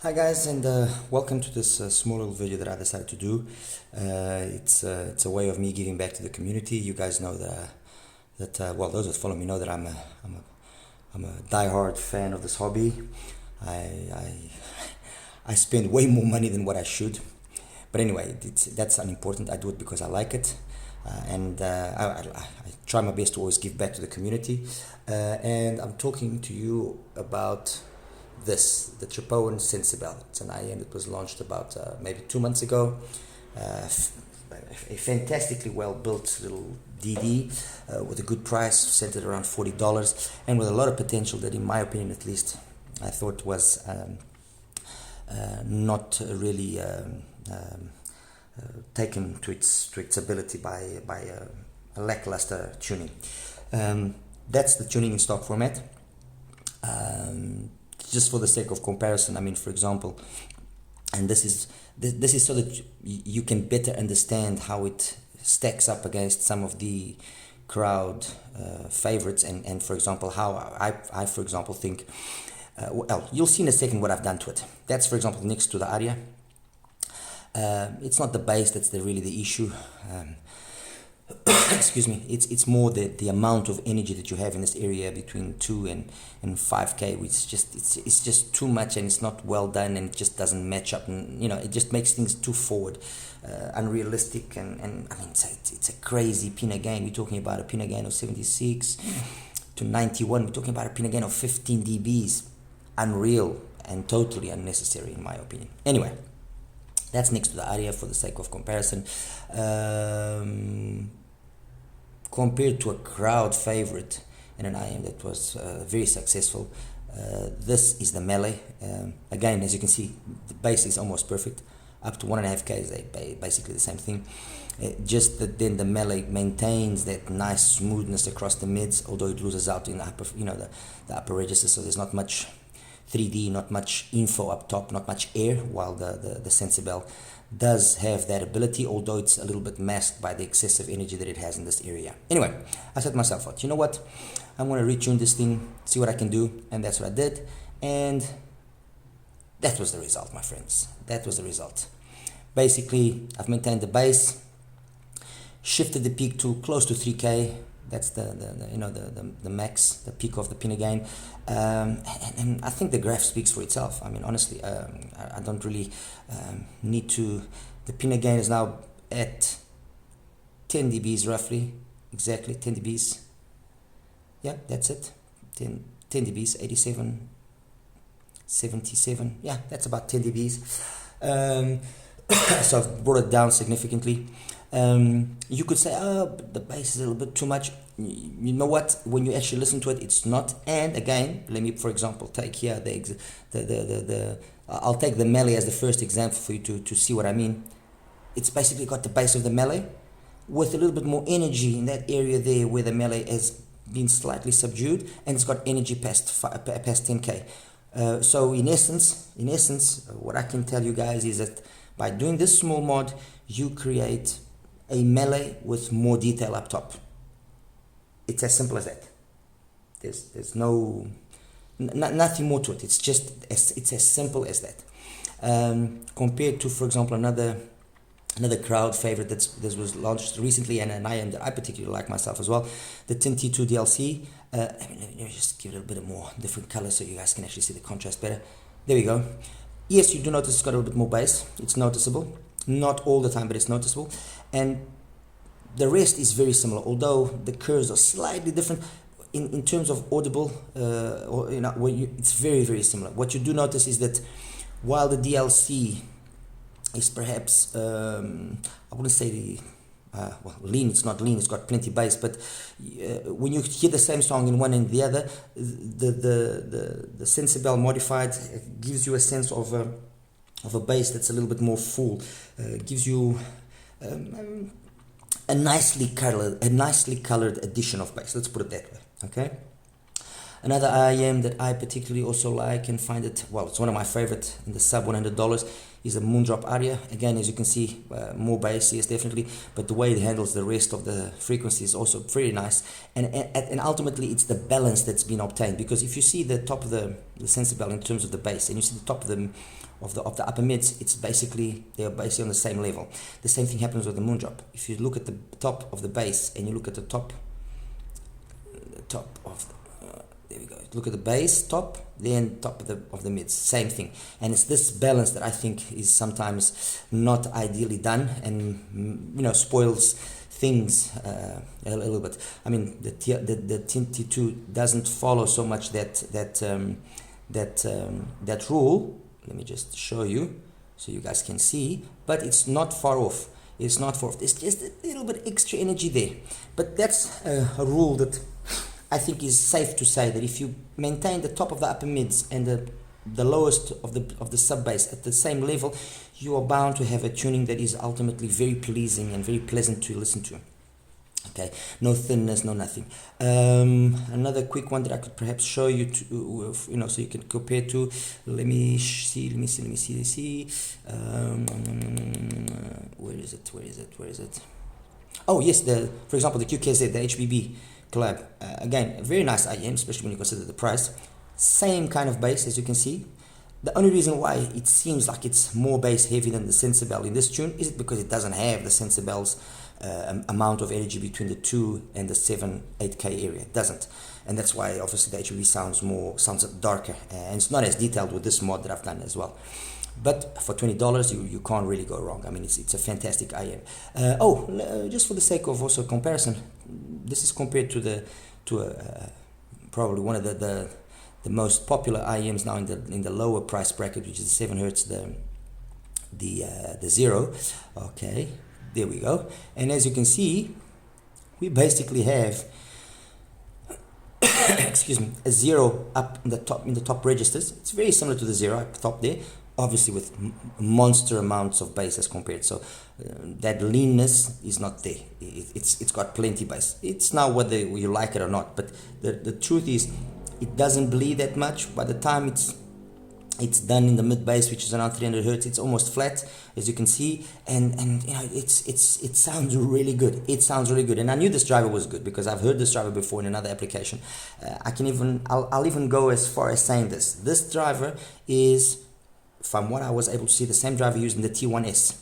Hi guys, and welcome to this small little video that I decided to do. It's a way of me giving back to the community. You guys know well, those that follow me know that I'm a diehard fan of this hobby. I spend way more money than what I should, but anyway, that's unimportant. I do it because I like it, and I try my best to always give back to the community. And I'm talking to you about the TRIPOWIN Cencibel. It's an IM that was launched about maybe 2 months ago. A fantastically well built little DD with a good price, centered around $40, and with a lot of potential that, in my opinion at least, I thought was not really taken to its ability by a lackluster tuning. That's the tuning in stock format. Just for the sake of comparison, I mean, for example, and this is so that you can better understand how it stacks up against some of the crowd favorites, and for example, how I for example think, well, you'll see in a second what I've done to it. That's, for example, next to the Aria. It's not the bass that's really the issue. Excuse me, it's more the amount of energy that you have in this area between 2 and 5k, which it's just too much, and it's not well done, and it just doesn't match up, and it just makes things too forward, unrealistic, and I mean, it's a crazy pinna gain. We're talking about a pinna gain of 76 to 91. We're talking about a pinna gain of 15 dBs. Unreal and totally unnecessary, in my opinion. Anyway, that's next to the Aria for the sake of comparison. Compared to a crowd favorite and an IM that was very successful, this is the melee. Again, as you can see, the bass is almost perfect. Up to 1.5k is basically the same thing. Just that then the melee maintains that nice smoothness across the mids, although it loses out in the upper, the upper registers. So there's not much 3D, not much info up top, not much air, while the Cencibel does have that ability, although it's a little bit masked by the excessive energy that it has in this area. Anyway, I said to myself, you know what, I'm going to retune this thing, see what I can do, and that's what I did, and that was the result, my friends. That was the result. Basically, I've maintained the bass, shifted the peak to close to 3k. That's the max, the peak of the pinna gain, and I think the graph speaks for itself. I mean, honestly, I don't really need to. The pinna gain is now at 10 dBs roughly, exactly 10 dBs. Yeah, that's it. 10 dBs, 87, 77. Yeah, that's about 10 dBs. So I've brought it down significantly. You could say, but the bass is a little bit too much. You know what? When you actually listen to it, it's not. And again, let me, for example, take here I'll take the melee as the first example for you to see what I mean. It's basically got the bass of the melee with a little bit more energy in that area there where the melee has been slightly subdued, and it's got energy past 10k. So in essence, what I can tell you guys is that by doing this small mod, you create a melee with more detail up top. It's as simple as that. There's nothing more to it. It's as simple as that. Compared to, for example, another crowd favorite that was launched recently, and an IM that I particularly like myself as well, the TIN-T2 DLC. Let me just give it a bit of more different color so you guys can actually see the contrast better. There we go. Yes, you do notice it's got a little bit more bass. It's noticeable. Not all the time, but it's noticeable. And the rest is very similar, although the curves are slightly different in terms of audible, it's very, very similar. What you do notice is that while the DLC is perhaps, I wouldn't say lean, it's not lean, it's got plenty bass, but when you hear the same song in one and the other, the Cencibel modified gives you a sense of a bass that's a little bit more full, gives you a nicely colored addition of bass. Let's put it that way. Okay. Another IM that I particularly also like and find it, well, it's one of my favorite in the sub $100, is a Moondrop Aria. Again, as you can see, more bass, yes, definitely, but the way it handles the rest of the frequency is also very nice. And ultimately, it's the balance that's been obtained, because if you see the top of the Cencibel in terms of the bass, and you see the top of the upper mids, they're basically on the same level. The same thing happens with the Moondrop. If you look at the top of the bass and you look at the top of there we go. Look at the bass top, then top of the mids. Same thing. And it's this balance that I think is sometimes not ideally done, and spoils things a little bit. I mean, the T2 doesn't follow so much that rule. Let me just show you so you guys can see, but it's not far off. It's not far off. There's just a little bit extra energy there, but that's a rule that I think is safe to say that if you maintain the top of the upper mids and the lowest of the sub bass at the same level, you are bound to have a tuning that is ultimately very pleasing and very pleasant to listen to. Okay, no thinness, no nothing. Another quick one that I could perhaps show you to, so you can compare to. Let me see. Where is it? Oh yes, for example, the QKZ, the HBB collab. Again, a very nice IM, especially when you consider the price. Same kind of bass, as you can see. The only reason why it seems like it's more bass heavy than the Cencibel in this tune is because it doesn't have the Cencibel's amount of energy between the 2 and the 7-8K area. It doesn't, and that's why obviously the HBB sounds darker, and it's not as detailed with this mod that I've done as well. But for $20, you can't really go wrong. I mean, it's a fantastic IM. Just for the sake of also comparison, this is compared to probably one of the most popular IMs now in the lower price bracket, which is 7 hertz, the Zero. Okay, there we go. And as you can see, we basically have excuse me, a Zero up in the top registers. It's very similar to the Zero up top there, obviously with monster amounts of bass as compared. So that leanness is not there. It's got plenty bass. It's now whether you like it or not, but the truth is it doesn't bleed that much. By the time it's done in the mid bass, which is around 300 hertz, it's almost flat, as you can see, and it sounds really good. It sounds really good, and I knew this driver was good because I've heard this driver before in another application. I'll even go as far as saying this driver is, from what I was able to see, the same driver used in the T1S,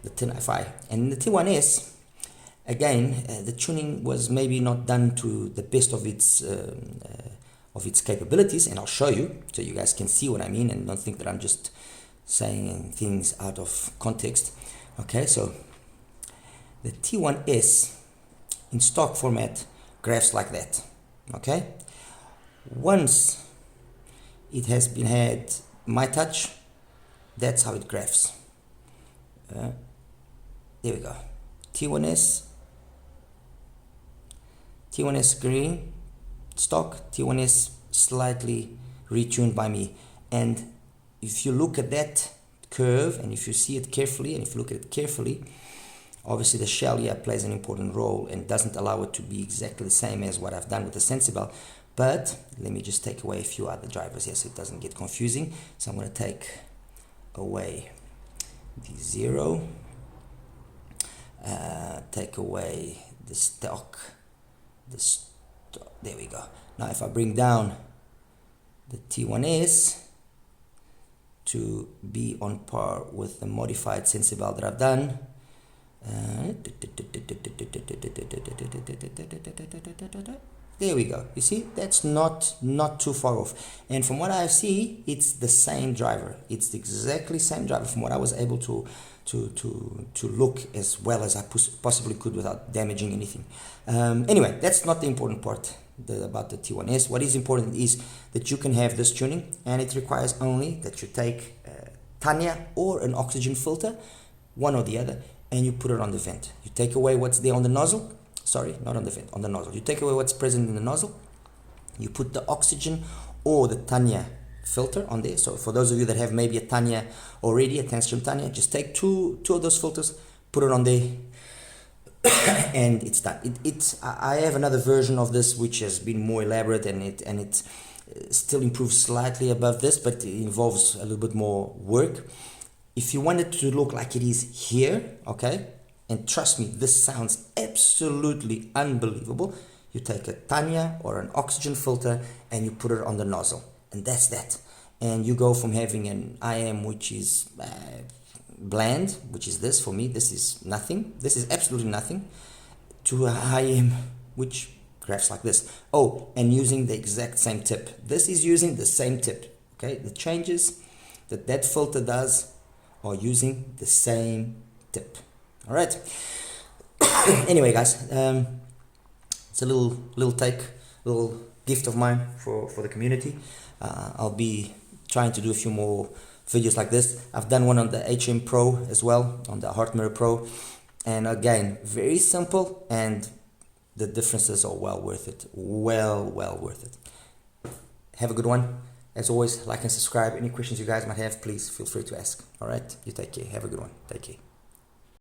the 10i, and in the T1S, again, the tuning was maybe not done to the best of its capabilities, and I'll show you so you guys can see what I mean and don't think that I'm just saying things out of context. Okay, so the T1S in stock format graphs like that. Okay, once it has been had my touch, that's how it graphs. There we go. T1S green stock, T1S slightly retuned by me. And if you look at that curve and if you see it carefully and if you look at it carefully, obviously the shell here plays an important role and doesn't allow it to be exactly the same as what I've done with the Cencibel. But let me just take away a few other drivers here so it doesn't get confusing. So I'm going to take away the Zero, take away the stock, there we go. Now if I bring down the T1S to be on par with the modified Cencibel that I've done, there we go. You see, that's not too far off. And from what I see, it's the same driver. It's the exactly same driver from what I was able to look as well as I possibly could without damaging anything. Anyway, that's not the important part about the T1S. What is important is that you can have this tuning, and it requires only that you take Tanya or an oxygen filter, one or the other, and you put it on the vent. You take away what's there on the nozzle. Sorry, not on the vent, on the nozzle. You take away what's present in the nozzle. You put the oxygen or the Tanya filter on there. So for those of you that have maybe a Tanya already, a Tanstrom Tanya, just take two of those filters, put it on there, and it's done. I have another version of this which has been more elaborate, and it still improves slightly above this, but it involves a little bit more work. if you want it to look like it is here, okay, and trust me, this sounds absolutely unbelievable, you take a Tanya or an oxygen filter and you put it on the nozzle, and that's that. And you go from having an IM which is bland, which is this for me, this is nothing, this is absolutely nothing, to a IM which graphs like this. Oh, and using the exact same tip. This is using the same tip, okay? The changes that that filter does are using the same tip. All right. Anyway, guys, it's a little gift of mine for the community. I'll be trying to do a few more videos like this. I've done one on the HM Pro as well, on the Heart Mirror Pro, and again, very simple, and the differences are well worth it. Well worth it. Have a good one. As always, like and subscribe. Any questions you guys might have, please feel free to ask. All right, you take care. Have a good one. Take care.